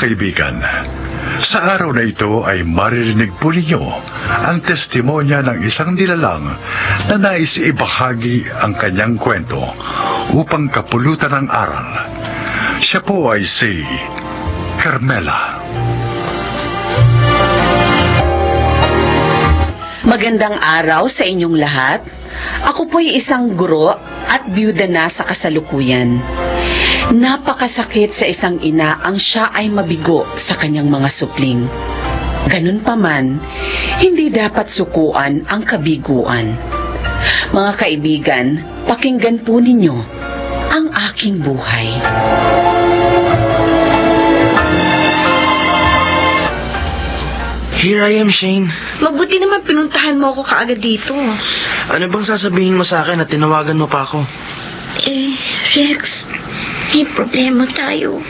kaibigan, sa araw na ito ay maririnig po ninyo ang testimonya ng isang nilalang na nais ibahagi ang kanyang kwento upang kapulutan ng aral. Siya po ay si Carmela. Magandang araw sa inyong lahat. Ako po'y isang guro at byuda na sa kasalukuyan. Napakasakit sa isang ina ang siya ay mabigo sa kanyang mga supling. Ganun pa man, hindi dapat sukuan ang kabiguan. Mga kaibigan, pakinggan po ninyo ang aking buhay. Here I am, Shane. Mabuti naman pinuntahan mo ako kaagad dito. Ano bang sasabihin mo sa akin at tinawagan mo pa ako? Rex, may problema tayo.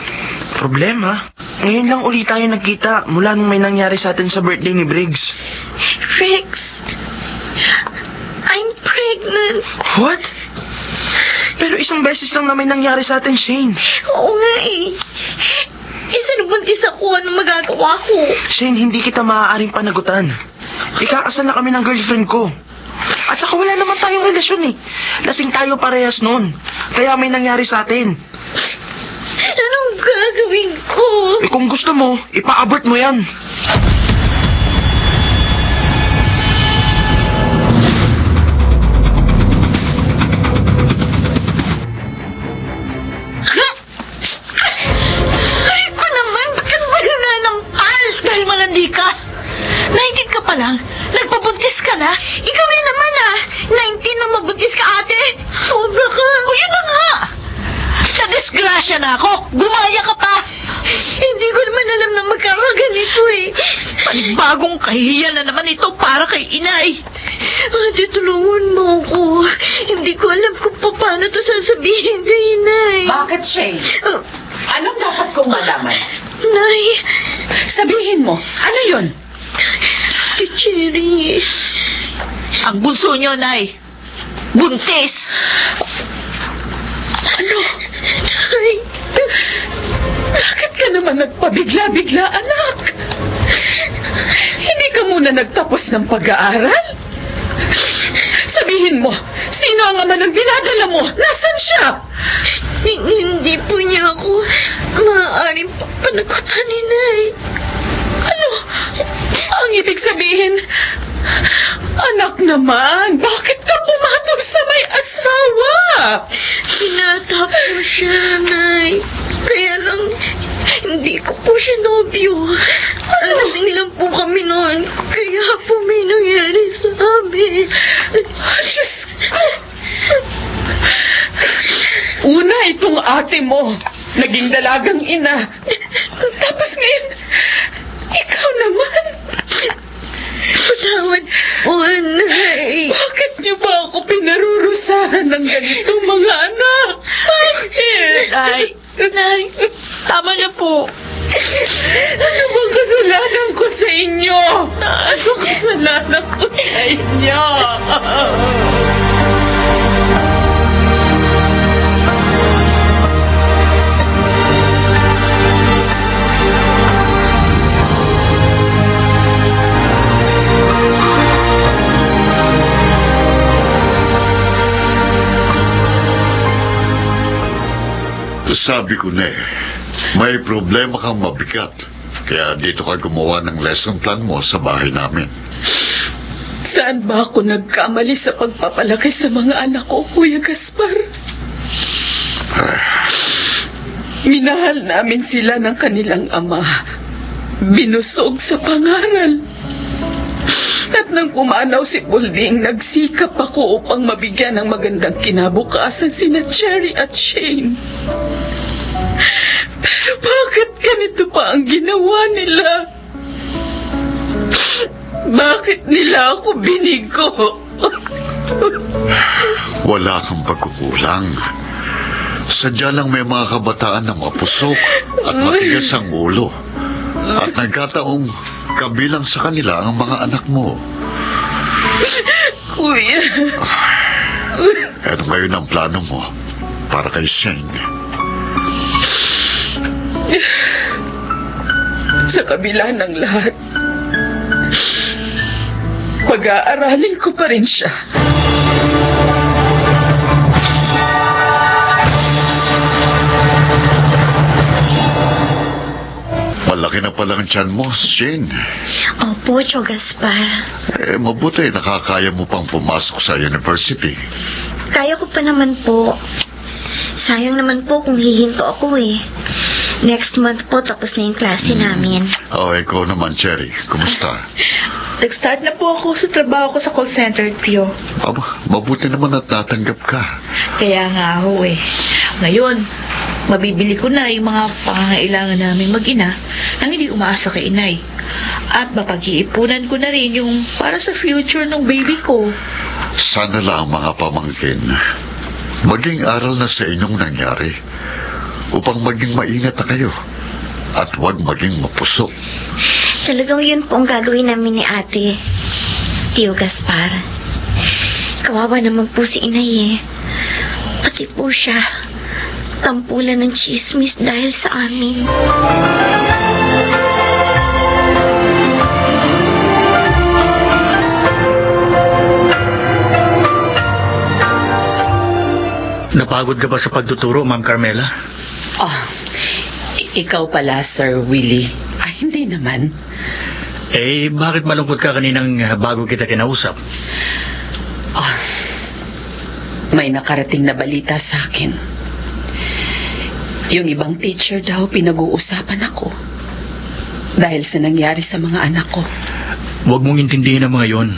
Problema? Ngayon lang ulit tayo nagkita mula nung may nangyari sa atin sa birthday ni Briggs. Rex, I'm pregnant. What? Pero isang beses lang na may nangyari sa atin, Shane. Oo nga eh. Isa nabuntis ako, ano magagawa ko? Shane, hindi kita maaaring panagutan. Ikakasal na kami ng girlfriend ko. At saka wala naman tayong relasyon eh. Lasing tayo parehas noon. Kaya may nangyari sa atin. Anong gagawin ko? Kung gusto mo, ipa-abort mo yan. Aray ko naman, bakit wala nampal? Dahil malandi ka. 19 ka pa lang, nagpabuntis ka na. Ikaw rin naman 19 na mabuntis ka, ate. Sobra ka. O yun na nga. Nadisgrasya na ako. Gumaya ka pa. Hindi ko naman alam na magkakaganito eh. Panibagong kahihiyan na naman ito para kay inay. Ate, tulungan mo ako. Hindi ko alam kung paano to sasabihin kay inay. Bakit, Shane? Anong dapat kong malaman? Nay. Sabihin mo, ano yun? Ate Cherry. Ang bunso niyo, Nay. Buntis. Ano? Nay. Bakit ka naman nagpabigla-bigla, anak? Hindi ka muna nagtapos ng pag-aaral? Sabihin mo, sino ang ama ng dinadala mo? Nasaan siya? Hindi po niya ako maaaring panagutan ni Nay. Ano? Ang ibig sabihin, anak naman, bakit ka pumatol sa may asawa? Pinatap ko siya, Nay. Kaya lang, hindi ko po siya nobyo. Lasing lang po kami noon. Kaya po may nangyari sa amin. Diyos ko! Una itong ate mo, naging dalagang ina. Tapos ngayon, ikaw naman. Patawad po, Nay. Bakit niyo ba ako pinarurusahan ng ganitong mga anak? Bakit? Nay, tama na po. Ano bang kasalanan ko sa inyo? Ano kasalanan ko sa inyo? Sabi ko na may problema kang mabigat. Kaya dito ka gumawa ng lesson plan mo sa bahay namin. Saan ba ako nagkamali sa pagpapalaki sa mga anak ko, Kuya Gaspar? Minahal namin sila ng kanilang ama. Binusog sa pangaral. At nang pumanaw si Pulding, nagsikap ako upang mabigyan ng magandang kinabukasan sina Cherry at Shane. Pero bakit ganito pa ang ginawa nila? Bakit nila ako binigo? Wala kang pagkukulang. Sadya lang may mga kabataan na mapusok at matigas ang ulo. At nagkataong kabilang sa kanila ang mga anak mo. Kuya. Ano ngayon ang plano mo para kay Shane? Sa kabila ng lahat, pag-aaralin ko pa rin siya. Malaki na palang tiyan mo, Shane. Opo, Tio Gaspar. Mabuti nakakaya mo pang pumasok sa university. Kaya ko pa naman po. Sayang naman po kung hihinto ako eh. Next month po, tapos na yung klase namin. Ikaw naman, Cherry. Kumusta? Nag-start na po ako sa trabaho ko sa call center, Tio. Mabuti naman at natanggap ka. Kaya nga ho eh. Ngayon, mabibili ko na yung mga pangangailangan namin mag-ina nang hindi umaasa kay inay. At mapag-iipunan ko na rin yung para sa future ng baby ko. Sana lang mga pamangkin, maging aral na sa inyong nangyari upang maging maingat na kayo at huwag maging mapusok. Talagang yun po ang gagawin namin ni ate, Tio Gaspar. Kawawa naman po si inay eh. Pati po siya, tampulan ng chismis dahil sa amin. Napagod ka ba sa pagtuturo, Ma'am Carmela? Ikaw pala, Sir Willie. Hindi naman. Bakit malungkot ka kaninang bago kita kinausap? May nakarating na balita sa akin. Yung ibang teacher daw pinag-uusapan ako dahil sa nangyari sa mga anak ko. Huwag mong intindihin ang mga yon.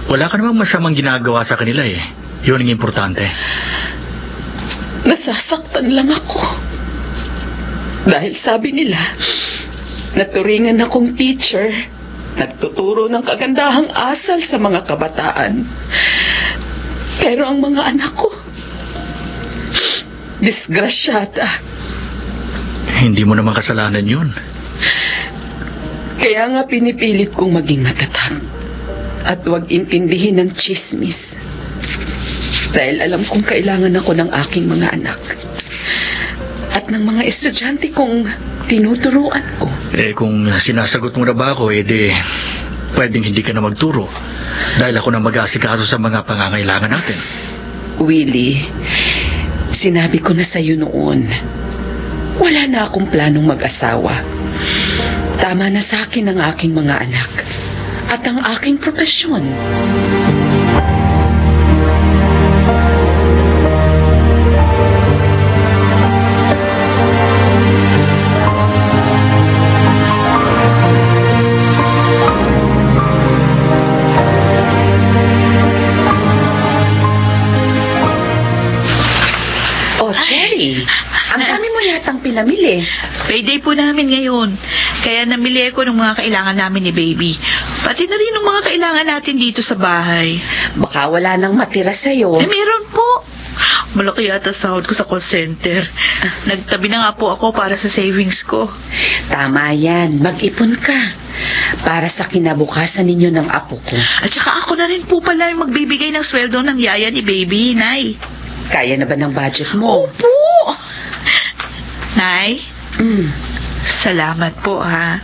Wala ka namang masamang ginagawa sa kanila eh. Yun ang importante. Nasasaktan lang ako. Dahil sabi nila, naturingan akong teacher, nagtuturo ng kagandahang asal sa mga kabataan. Pero ang mga anak ko, disgrasyada. Hindi mo naman kasalanan yun. Kaya nga pinipilit kong maging matatag at huwag intindihin ng chismis. Dahil alam kong kailangan ako ng aking mga anak at ng mga estudyante kong tinuturuan ko. Kung sinasagot mo na ba ako, pwedeng hindi ka na magturo dahil ako na mag-aasikaso sa mga pangangailangan natin. Willie, sinabi ko na sa'yo noon, wala na akong planong mag-asawa. Tama na sa akin ang aking mga anak at ang aking propesyon. Cherry, ang dami mo yatang pinamili. Payday po namin ngayon. Kaya namili ako ng mga kailangan namin ni baby. Pati na rin ng mga kailangan natin dito sa bahay. Baka wala nang matira sa'yo. Meron po. Malaki yata sahod ko sa call center. Nagtabi na nga po ako para sa savings ko. Tama yan. Mag-ipon ka. Para sa kinabukasan ninyo ng apo ko. At saka ako na rin po pala yung magbibigay ng sweldo ng yaya ni baby, Nay. Kaya na ba ng budget mo? Opo! Nay, Mm. salamat po ha.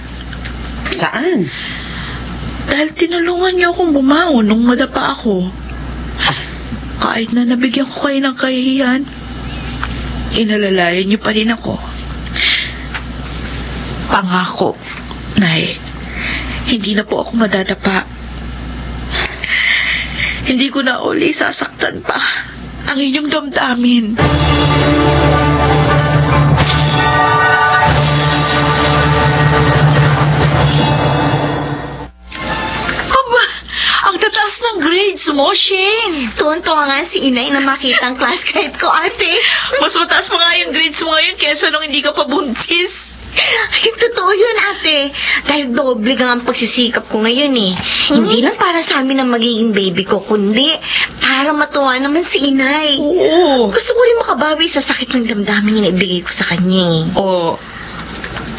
Saan? Dahil tinulungan niyo akong bumangon nung madapa ako. Kahit na nabigyan ko kayo ng kahihiyan, inalalayan niyo pa rin ako. Pangako, Nay, hindi na po ako madadapa. Hindi ko na uli sasaktan pa ang inyong damdamin. Aba, ang tataas ng grades mo, Shane. Tuwan-tuwa nga si inay na makita ang class guide ko, ate. Mas mataas pa nga yung grades mo ngayon kesa nung hindi ka pa buntis. Ay, totoo yun, ate. Dahil doble nga ang pagsisikap ko ngayon eh. Hindi lang para sa amin ang magiging baby ko, kundi para matuwa naman si inay. Oo. Gusto ko rin makabawi sa sakit ng damdamin na ibigay ko sa kanya eh. O,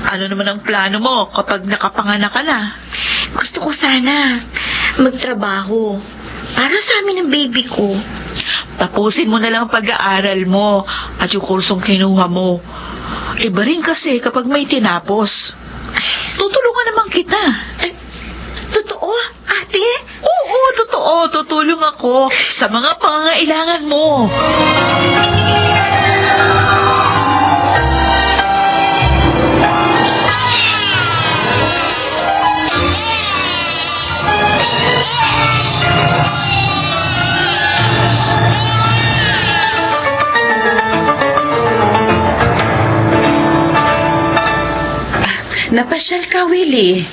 ano naman ang plano mo kapag nakapanganak ka na? Gusto ko sana magtrabaho para sa amin ang baby ko. Tapusin mo na lang ang pag-aaral mo at yung kursong kinuha mo. Iba rin kasi kapag may tinapos. Tutulungan naman kita. Totoo, ate? Oo, totoo. Tutulong ako sa mga pangangailangan mo. Napasyal ka, Willie.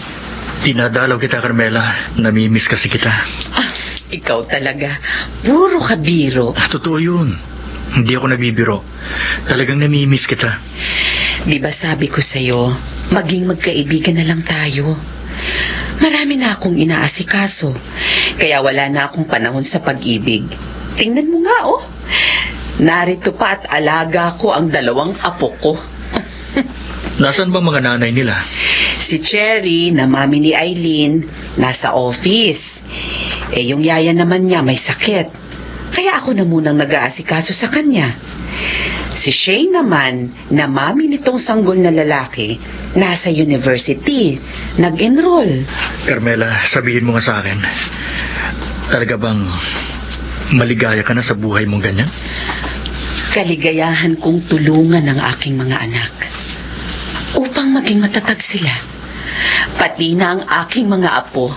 Dinadalaw kita, Carmela. Namimiss kasi kita. Ah, ikaw talaga. Puro ka biro. Totoo yun. Hindi ako nagbibiro. Talagang namimiss kita. Di ba sabi ko sa'yo, maging magkaibigan na lang tayo. Marami na akong inaasikaso. Kaya wala na akong panahon sa pag-ibig. Tingnan mo nga, oh. Narito pa at alaga ko ang 2 apo ko. Nasaan ba mga nanay nila? Si Cherry, na mami ni Eileen, nasa office. Yung yaya naman niya may sakit. Kaya ako na munang nag-aasikaso sa kanya. Si Shane naman, na mami nitong sanggol na lalaki, nasa university, nag-enroll. Carmela, sabihin mo nga sa akin. Talaga bang maligaya ka na sa buhay mong ganyan? Kaligayahan kong tulungan ang aking mga anak upang maging matatag sila. Pati na ang aking mga apo.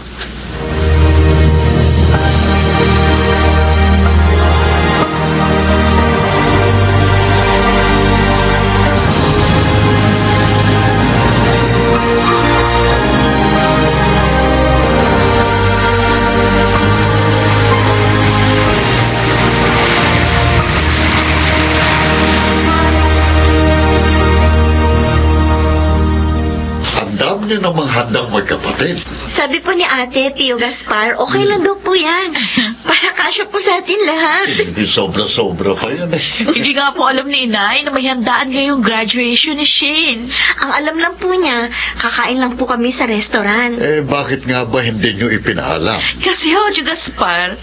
Niyo namang handang magkapatid. Sabi po ni ate, Tio Gaspar, okay lang daw po yan. Para kasya po sa atin lahat. Hindi sobra-sobra pa yan eh. Hindi nga po alam ni Inay na may handaan ngayong graduation ni Shane. Ang alam lang po niya, kakain lang po kami sa restaurant. Bakit nga ba hindi niyo ipinaalam? Kasi Tio Gaspar,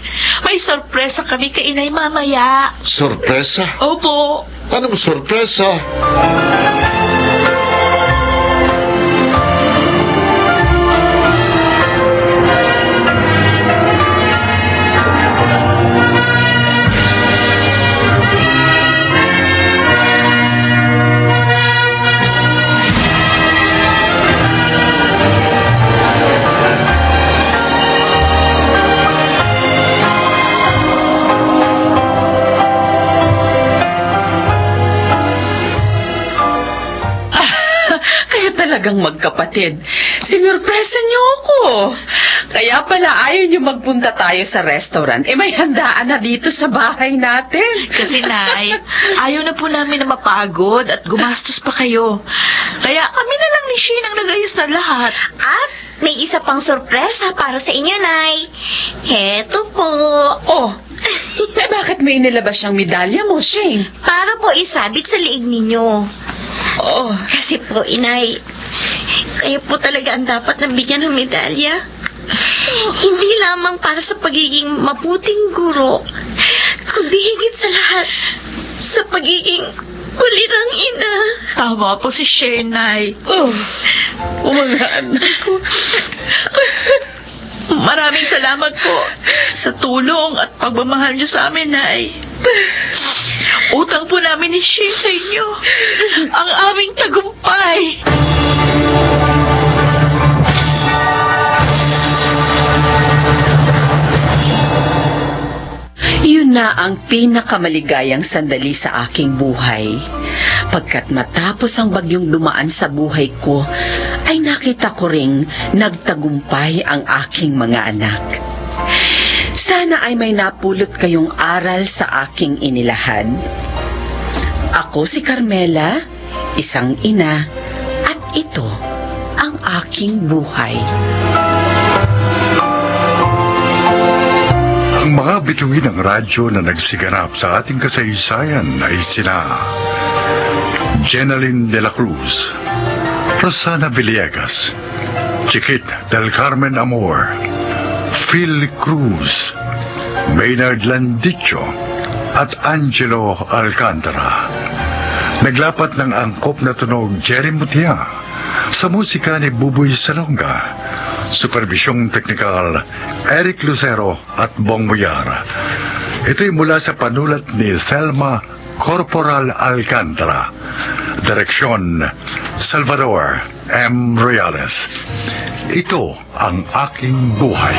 may sorpresa kami kay Inay mamaya. Sorpresa? Opo. Anong sorpresa? Talagang magkapatid. Sinurpresa niyo ako. Kaya pala ayaw niyo magpunta tayo sa restaurant. May handaan na dito sa bahay natin. Kasi Nay, ayaw na po namin na mapagod at gumastos pa kayo. Kaya kami na lang ni Shane ang nagayos na lahat. At may isa pang sorpresa para sa inyo, Nay. Heto po. Oh, bakit may inilabas siyang medalya mo, Shane? Para po isabit sa liig ninyo. Oh, Kasi po, Inay, kayo po talaga ang dapat nabigyan ng medalya. Hindi lamang para sa pagiging mabuting guro, kundi higit sa lahat, sa pagiging kulirang ina. Tama po si Shane, Nay. mga anak ko. Maraming salamat po sa tulong at pagmamahal niyo sa amin, Nay. Utang po namin ni Shane sa inyo ang aming tagumpay. Yun na ang pinakamaligayang sandali sa aking buhay. Pagkat matapos ang bagyong dumaan sa buhay ko, ay nakita ko ring nagtagumpay ang aking mga anak. Sana ay may napulot kayong aral sa aking inilahad. Ako si Carmela, isang ina, at ito ang aking buhay. Ang mga bituin ng radyo na nagsiganap sa ating kasaysayan ay sina Jenaline de la Cruz, Rosana Villegas, Chiquit del Carmen Amor, Phil Cruz, Maynard Landicho, at Angelo Alcantara. Naglapat ng angkop na tunog Jerry Mutia, Sa musika ni Buboy Salonga, supervisyong teknikal Eric Lucero at Bong Muyar. Ito'y mula sa panulat ni Thelma Corporal Alcantara. Direksyon Salvador M. Royales. Ito ang aking buhay.